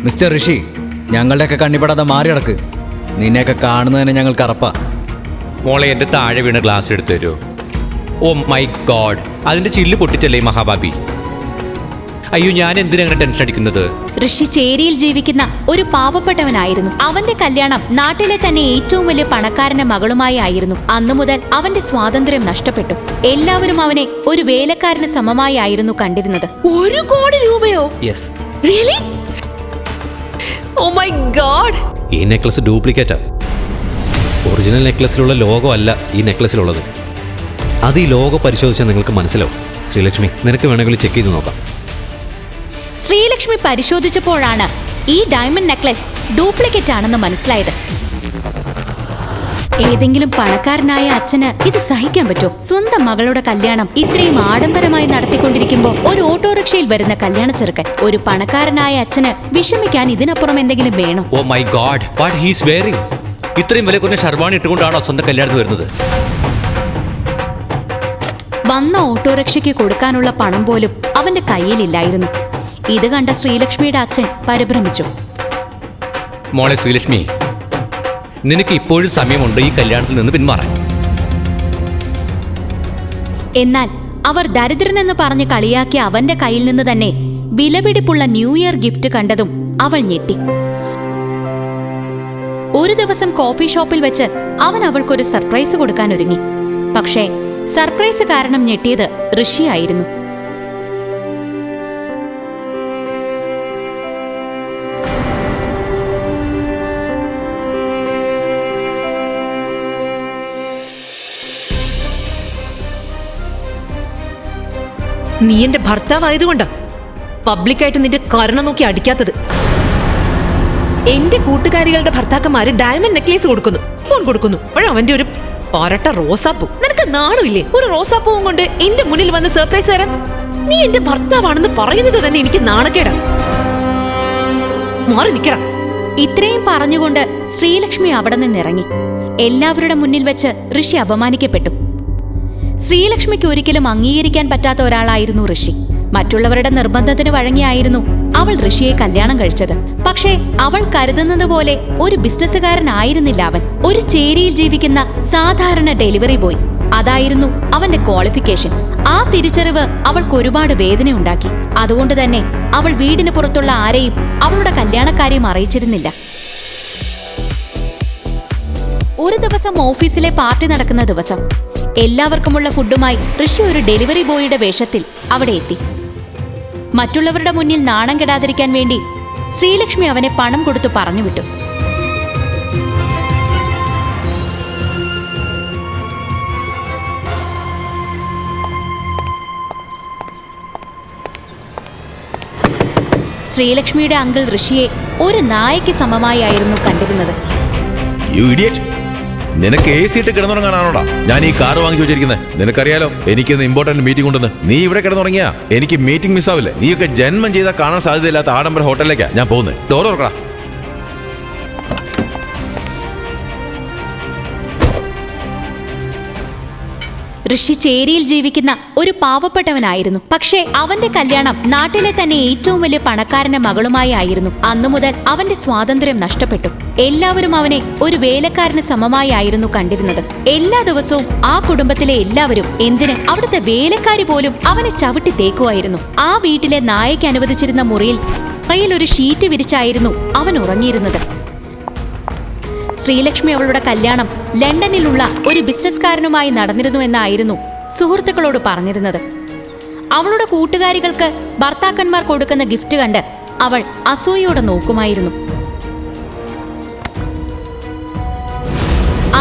Mister ഋഷി, ഞങ്ങളുടെയൊക്കെ കണ്ണിപ്പെടാതെ മാറി കിടക്ക്. നിന്നെയൊക്കെ കാണുന്നതിന് ഞങ്ങൾക്ക് അറപ്പാ. മോളെ എൻ്റെ താഴെ വീണ ഗ്ലാസ് എടുത്തു തരുമോ? ഓ മൈ ഗോഡ്, അതിൻ്റെ ചില്ല് പൊട്ടിച്ചല്ലേ മഹാബാബി. അയ്യോ, ഞാൻ എന്തിനങ്ങനെ ടെൻഷൻ അടിക്കുന്നത്? ഋഷി ചേരിയിൽ ജീവിക്കുന്ന ഒരു പാവപ്പെട്ടവനായിരുന്നു. അവന്റെ കല്യാണം നാട്ടിലെ തന്നെ ഏറ്റവും വലിയ പണക്കാരന്റെ മകളുമായി ആയിരുന്നു. അന്നു മുതൽ അവന്റെ സ്വാതന്ത്ര്യം നഷ്ടപ്പെട്ടു. എല്ലാവരും അവനെ ഒരു വേലക്കാരന് സമമായി ആയിരുന്നു കണ്ടിരുന്നത്. 1 കോടി രൂപയോ? Yes. Really? Oh my god. ഈ നെക്ലസ് ഡ്യൂപ്ലിക്കേറ്റാ. ഒറിജിനൽ നെക്ലസിലുള്ള ലോഗോ അല്ല ഈ നെക്ലസിലുള്ളത്. അത് ഈ ലോഗോ പരിശോധിച്ചാൽ നിങ്ങൾക്ക് മനസ്സിലാവും. ശ്രീലക്ഷ്മി, നിനക്ക് വേണമെങ്കിൽ ചെക്ക് ചെയ്ത് നോക്കാം. ശ്രീലക്ഷ്മി പരിശോധിച്ചപ്പോഴാണ് ഈ ഡയമണ്ട് നെക്ലസ് ഡ്യൂപ്ലിക്കേറ്റ് ആണെന്ന് മനസ്സിലായത്. ഏതെങ്കിലും പണക്കാരനായ അച്ഛന് ഇത് സഹിക്കാൻ പറ്റുമോ? സ്വന്തം മകളുടെ കല്യാണം ഇത്രയും ആഡംബരമായി നടത്തിക്കൊണ്ടിരിക്കുമ്പോൾ ഒരു ഓട്ടോറിക്ഷയിൽ വരുന്ന കല്യാണ ചെറുക്കൻ. ഒരു പണക്കാരനായ അച്ഛന് വിഷമിക്കാൻ ഇതിനപ്പുറം എന്തെങ്കിലും വേണോ? Oh my god, what he's wearing. ഇത്രയും വില കുറഞ്ഞ ഷർവാണി ഇട്ടുകൊണ്ടാണോ സ്വന്തം കല്യാണത്തിന് വരുന്നത്? വന്ന ഓട്ടോറിക്ഷയ്ക്ക് കൊടുക്കാനുള്ള പണം പോലും അവന്റെ കയ്യിലില്ലായിരുന്നു. ഇത് കണ്ട ശ്രീലക്ഷ്മിയുടെ അച്ഛൻ പരിഭ്രമിച്ചു. മോളെ ശ്രീലക്ഷ്മി, നിനക്ക് ഇപ്പോഴും സമയമുണ്ട് ഈ കല്യാണത്തിൽ നിന്ന് പിന്മാറാൻ. എന്നാൽ അവർ ദരിദ്രനെന്ന് പറഞ്ഞ് കളിയാക്കിയ അവന്റെ കയ്യിൽ നിന്ന് തന്നെ വിലപിടിപ്പുള്ള ന്യൂ ഇയർ ഗിഫ്റ്റ് കണ്ടതും അവൾ ഞെട്ടി. ഒരു ദിവസം കോഫി ഷോപ്പിൽ വെച്ച് അവൻ അവൾക്കൊരു സർപ്രൈസ് കൊടുക്കാൻ ഒരുങ്ങി. പക്ഷേ സർപ്രൈസ് കാരണം ഞെട്ടിയത് ഋഷിയായിരുന്നു. നീ എന്റെ ഭർത്താവായതുകൊണ്ടാ പബ്ലിക്കായിട്ട് നിന്റെ കരുണ നോക്കി അടിക്കാത്തത്. എന്റെ കൂട്ടുകാരികളുടെ ഭർത്താക്കന്മാര് ഡയമണ്ട് നെക്ലേസ് കൊടുക്കുന്നു, ഫോൺ കൊടുക്കുന്നു. അവന്റെ ഒരു പരട്ട റോസാപ്പൂ. നിനക്ക് നാണമില്ലേ ഒരു റോസാപ്പൂവും കൊണ്ട് എന്റെ മുന്നിൽ വന്ന് സർപ്രൈസ് തരാൻ? നീ എന്റെ ഭർത്താവാണെന്ന് പറയുന്നത് തന്നെ എനിക്ക് നാണക്കേടാ. മാറി നിൽക്കണം. ഇത്രയും പറഞ്ഞുകൊണ്ട് ശ്രീലക്ഷ്മി അവിടെ നിന്നിറങ്ങി. എല്ലാവരുടെ മുന്നിൽ വെച്ച് ഋഷി അപമാനിക്കപ്പെട്ടു. ശ്രീലക്ഷ്മിക്ക് ഒരിക്കലും അംഗീകരിക്കാൻ പറ്റാത്ത ഒരാളായിരുന്നു ഋഷി. മറ്റുള്ളവരുടെ നിർബന്ധത്തിന് വഴങ്ങിയായിരുന്നു അവൾ ഋഷിയെ കല്യാണം കഴിച്ചത്. പക്ഷേ അവൾ കരുതുന്നത് പോലെ ഒരു ബിസിനസ്സുകാരനായിരുന്നില്ല അവൻ. ഒരു ചേരിയിൽ ജീവിക്കുന്ന സാധാരണ ഡെലിവറി ബോയ്. അതായിരുന്നു അവന്റെ ക്വാളിഫിക്കേഷൻ. ആ തിരിച്ചറിവ് അവൾക്ക് ഒരുപാട് വേദനയുണ്ടാക്കി. അതുകൊണ്ട് തന്നെ അവൾ വീടിന് പുറത്തുള്ള ആരെയും അവളുടെ കല്യാണക്കാരെയും അറിയിച്ചിരുന്നില്ല. ഒരു ദിവസം ഓഫീസിലെ പാർട്ടി നടക്കുന്ന ദിവസം എല്ലാവർക്കുമുള്ള ഫുഡുമായി ഋഷി ഒരു ഡെലിവറി ബോയിയുടെ വേഷത്തിൽ അവിടെ എത്തി. മറ്റുള്ളവരുടെ മുന്നിൽ നാണം കെടാതിരിക്കാൻ വേണ്ടി ശ്രീലക്ഷ്മി അവനെ പണം കൊടുത്തു പറഞ്ഞുവിട്ടു. ശ്രീലക്ഷ്മിയുടെ അങ്കിൾ ഋഷിയെ ഒരു നായയ്ക്ക് സമമായായിരുന്നു കണ്ടിരുന്നത്. നിനക്ക് AC ഇട്ട് കിടന്നുറങ്ങാനാണോടാ ഞാൻ ഈ കാർ വാങ്ങിച്ചു വെച്ചിരിക്കുന്നത്? നിനക്കറിയാലോ എനിക്കിന്ന് ഇമ്പോർട്ടന്റ് മീറ്റിംഗ് ഉണ്ടെന്ന്. നീ ഇവിടെ കിടന്നുറങ്ങിയാ എനിക്ക് മീറ്റിംഗ് മിസ്സാവില്ലേ? നീയൊക്കെ ജന്മം ചെയ്താൽ കാണാൻ സാധ്യതയില്ലാത്ത ആഡംബര ഹോട്ടലിലേക്കാ ഞാൻ പോകുന്നത്. ഡോർ തുറക്കടാ. ഋഷി ചേരിയിൽ ജീവിക്കുന്ന ഒരു പാവപ്പെട്ടവനായിരുന്നു. പക്ഷേ അവന്റെ കല്യാണം നാട്ടിലെ തന്നെ ഏറ്റവും വലിയ പണക്കാരന്റെ മകളുമായി ആയിരുന്നു. അന്നു മുതൽ അവന്റെ സ്വാതന്ത്ര്യം നഷ്ടപ്പെട്ടു. എല്ലാവരും അവനെ ഒരു വേലക്കാരന് സമമായി ആയിരുന്നു കണ്ടിരുന്നത്. എല്ലാ ദിവസവും ആ കുടുംബത്തിലെ എല്ലാവരും, എന്തിന് അവിടുത്തെ വേലക്കാരി പോലും അവനെ ചവിട്ടി തേക്കുമായിരുന്നു. ആ വീട്ടിലെ നായയ്ക്ക് അനുവദിച്ചിരുന്ന മുറിയിൽ ഒരു ഷീറ്റ് വിരിച്ചായിരുന്നു അവൻ ഉറങ്ങിയിരുന്നത്. ശ്രീലക്ഷ്മി അവളുടെ കല്യാണം ലണ്ടനിലുള്ള ഒരു ബിസിനസ്സുകാരനുമായി നടന്നിരുന്നു എന്നായിരുന്നു സുഹൃത്തുക്കളോട് പറഞ്ഞിരുന്നത്. അവളുടെ കൂട്ടുകാരികൾക്ക് ഭർത്താക്കന്മാർ കൊടുക്കുന്ന ഗിഫ്റ്റ് കണ്ട് അവൾ അസൂയയോടെ നോക്കുമായിരുന്നു.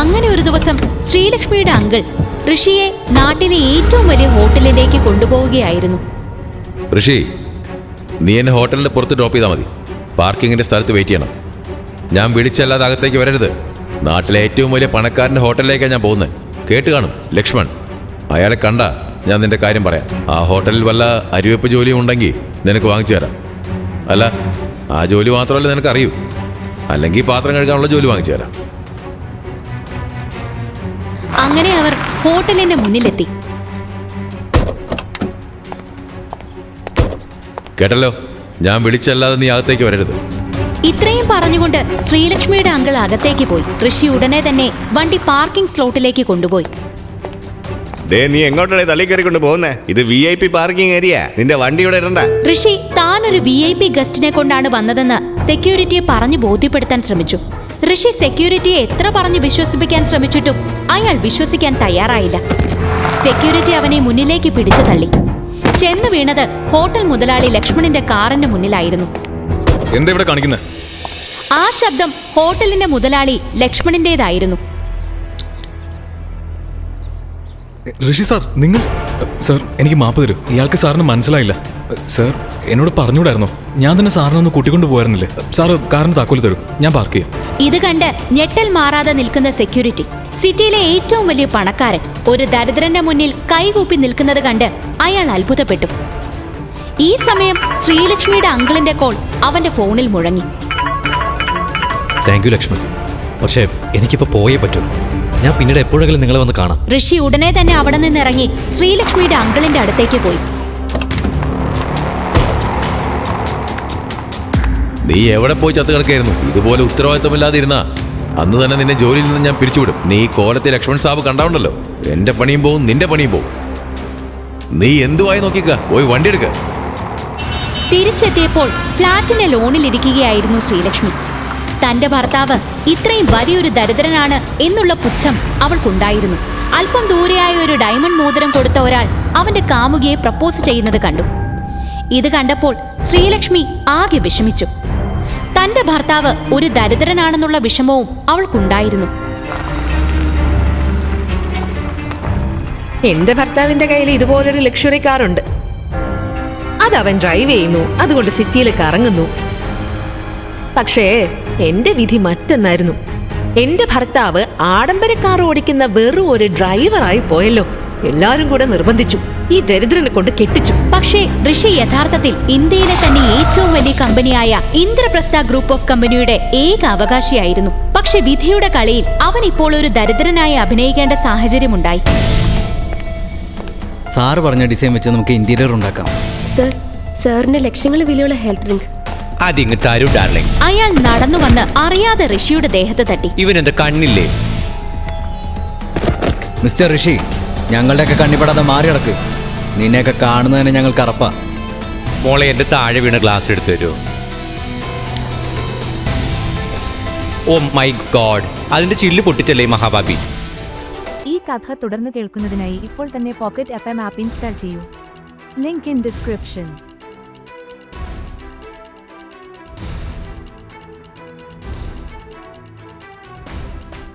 അങ്ങനെ ഒരു ദിവസം ശ്രീലക്ഷ്മിയുടെ അങ്കിൾ ഋഷിയെ നാട്ടിലെ ഏറ്റവും വലിയ ഹോട്ടലിലേക്ക് കൊണ്ടുപോവുകയായിരുന്നു. ഋഷി, നീ എന്നെ ഹോട്ടലിന്റെ പുറത്ത് ഡ്രോപ്പ് ചെയ്താൽ മതി. പാർക്കിങ്ങിന്റെ സ്ഥലത്ത് വെയിറ്റ് ചെയ്യണം. ഞാൻ വിളിച്ചല്ലാതെ അകത്തേക്ക് വരരുത്. നാട്ടിലെ ഏറ്റവും വലിയ പണക്കാരൻ്റെ ഹോട്ടലിലേക്കാണ് ഞാൻ പോകുന്നത്. കേട്ട് കാണും, ലക്ഷ്മൺ. അയാളെ കണ്ട ഞാൻ നിന്റെ കാര്യം പറയാം. ആ ഹോട്ടലിൽ വല്ല അരിവെപ്പ് ജോലിയും ഉണ്ടെങ്കിൽ നിനക്ക് വാങ്ങിച്ചു തരാം. അല്ല, ആ ജോലി മാത്രമല്ല നിനക്ക് അറിയൂ. അല്ലെങ്കിൽ പാത്രം കഴുകാനുള്ള ജോലി വാങ്ങിച്ചു തരാം. അങ്ങനെ അവർ ഹോട്ടലിന്റെ മുന്നിലെത്തി. കേട്ടല്ലോ, ഞാൻ വിളിച്ചല്ലാതെ നീ അകത്തേക്ക് വരരുത്. ഇത്രയും പറഞ്ഞുകൊണ്ട് ശ്രീലക്ഷ്മിയുടെ അങ്കിൾ അകത്തേക്ക് പോയി. ഋഷി ഉടനെ തന്നെ വണ്ടി പാർക്കിംഗ് സ്ലോട്ടിലേക്ക് കൊണ്ടുപോയി. ഡേ, നീ എങ്ങോട്ടാണ് തള്ളിക്കറിക്കൊണ്ട് പോകുന്നേ? ഇത് VIP പാർക്കിംഗ് ഏരിയ. നിന്റെ വണ്ടി ഇവിടെ ഇടണ്ട. ഋഷി താൻ ഒരു VIP ഗസ്റ്റിനെ കൊണ്ടാണ് വന്നതെന്ന് സെക്യൂരിറ്റിയെ പറഞ്ഞു ബോധ്യപ്പെടുത്താൻ ശ്രമിച്ചു. ഋഷി സെക്യൂരിറ്റിയെ എത്ര പറഞ്ഞ് വിശ്വസിപ്പിക്കാൻ ശ്രമിച്ചിട്ടും അയാൾ വിശ്വസിക്കാൻ തയ്യാറായില്ല. സെക്യൂരിറ്റി അവനെ മുന്നിലേക്ക് പിടിച്ചു തള്ളി. ചെന്ന് വീണത് ഹോട്ടൽ മുതലാളി ലക്ഷ്മണിന്റെ കാറിന്റെ മുന്നിലായിരുന്നു. എന്താ ഇവിടെ കാണിക്കുന്നത്? ആ ശബ്ദം ഹോട്ടലിന്റെ മുതലാളി ലക്ഷ്മണിന്റേതായിരുന്നു. ഋഷി സാർ, നിങ്ങൾ? സാർ, എനിക്ക് മാപ്പ് തരൂ. ഇയാൾക്ക് സാറിന് മനസ്സിലായില്ല. സാർ, എന്നോട് പറഞ്ഞുകൂടായിരുന്നോ? ഞാൻ തന്നെ സാറിനെ ഒന്ന് കൂട്ടിക്കൊണ്ട് പോയായിരുന്നില്ലേ? സാറ് കാറിന് താക്കോല് തരൂ, ഞാൻ പാർക്ക് ചെയ്യാം. ഇത് കണ്ട് ഞെട്ടൽ മാറാതെ നിൽക്കുന്ന സെക്യൂരിറ്റി, സിറ്റിയിലെ ഏറ്റവും വലിയ പണക്കാരൻ, ഒരു ദരിദ്രന്റെ മുന്നിൽ കൈകൂപ്പി നിൽക്കുന്നത് കണ്ട് അയാൾ അത്ഭുതപ്പെട്ടു. ഈ സമയം ശ്രീലക്ഷ്മിയുടെ അങ്കിളിന്റെ കോൾ അവന്റെ ഫോണിൽ മുഴങ്ങി. താങ്ക് യു ലക്ഷ്മൺ, പക്ഷേ എനിക്കിപ്പോൾ പോയേ പറ്റൂ. ഞാൻ പിന്നീട് എപ്പോഴെങ്കിലും നിങ്ങളെ വന്ന് കാണാം. ഋഷി ഉടനെ തന്നെ അവിടെ നിന്നിറങ്ങി ശ്രീലക്ഷ്മിയുടെ അങ്കിളിന്റെ അടുത്തേക്ക് പോയി. നീ എവിടെ പോയി ചത്ത് കിടക്കായിരുന്നു? ഇതുപോലെ ഉത്തരവാദിത്തമില്ലാതിരുന്നാ അന്ന് തന്നെ നിന്നെ ജോലിയിൽ നിന്ന് ഞാൻ പിരിച്ചുവിടും. നീ കോലത്തെ ലക്ഷ്മൺ സാബ് കണ്ടാവുണ്ടല്ലോ, എന്റെ പണിയും പോവും, നിന്റെ പണിയും പോവും. നീ എന്തുവായി നോക്കിക്ക, പോയി വണ്ടി എടുക്ക. തിരിച്ചെത്തിയപ്പോൾ ഫ്ളാറ്റിന്റെ ലോണിലിരിക്കുകയായിരുന്നു ശ്രീലക്ഷ്മി. തന്റെ ഭർത്താവ് ഇത്രയും വലിയൊരു ദരിദ്രനാണ് എന്നുള്ള പുച്ഛം അവൾക്കുണ്ടായിരുന്നു. അല്പം ദൂരെയായ ഒരു ഡയമണ്ട് മോതിരം കൊടുത്ത ഒരാൾ അവന്റെ കാമുകിയെ പ്രപ്പോസ് ചെയ്യുന്നത് കണ്ടു. ഇത് കണ്ടപ്പോൾ ശ്രീലക്ഷ്മി ആകെ വിഷമിച്ചു. തന്റെ ഭർത്താവ് ഒരു ദരിദ്രനാണെന്നുള്ള വിഷമവും അവൾക്കുണ്ടായിരുന്നു. എന്റെ ഭർത്താവിന്റെ കയ്യിൽ ഇതുപോലൊരു ലക്ഷറി കാറുണ്ട്. അതവൻ ഡ്രൈവ് ചെയ്യുന്നു, അതുകൊണ്ട് സിറ്റിയിൽ കറങ്ങുന്നു. പക്ഷേ എന്റെ വിധി മറ്റൊന്നായിരുന്നു. എന്റെ ഭർത്താവ് ആഡംബര കാർ ഓടിക്കുന്ന വെറും ഒരു ഡ്രൈവറായി പോയല്ലോ. എല്ലാരും കൂടെ നിർബന്ധിച്ചു, ഈ ദരിദ്രനെ കൊണ്ട് കെട്ടിച്ചു. പക്ഷേ ഋഷി യഥാർത്ഥത്തിൽ ഇന്ത്യയിലെ തന്നെ ഏറ്റവും വലിയ കമ്പനിയായ ഇന്ദ്രപ്രസ്ഥ ഗ്രൂപ്പ് ഓഫ് കമ്പനിയുടെ ഏക അവകാശിയായിരുന്നു. പക്ഷെ വിധിയുടെ കളിയിൽ അവൻ ഇപ്പോൾ ഒരു ദരിദ്രനായി അഭിനയിക്കേണ്ട സാഹചര്യമുണ്ടായി. സാറ് പറഞ്ഞ ഡിസൈൻ വെച്ച് നമുക്ക് ഇന്റീരിയർ ഉണ്ടാക്കാം. സർ, സാറിന് ലക്ഷങ്ങൾ വിലയുള്ള ഹെൽത്ത് ഡ്രിങ്ക്. അതിങ്ങ് തരൂ ഡാർലിംഗ്. അയാൾ നടന്നു വന്ന് അറിയാതെ ഋഷിയുടെ ദേഹത്ത് തട്ടി. ഇവനെന്താ കണ്ണില്ലേ? മിസ്റ്റർ ഋഷി, ഞങ്ങളുടെയൊക്കെ കണ്ണിപ്പെടാതെ മാറി കിടക്ക്. നിന്നെയൊക്കെ കാണുന്നതിന് ഞങ്ങൾക്ക് അറപ്പാ. മോളെ, എന്റെ താഴെ വീണ ഗ്ലാസ് എടുത്തു തരൂ. ഓ മൈ ഗോഡ്, അതിന്റെ ചില്ല് പൊട്ടിച്ചല്ലേ മഹാബാബി? ഈ കഥ തുടർന്ന് കേൾക്കുന്നതിനായി ഇപ്പോൾ തന്നെ പോക്കറ്റ് FM ആപ്പ് ഇൻസ്റ്റാൾ ചെയ്യൂ. Link in description.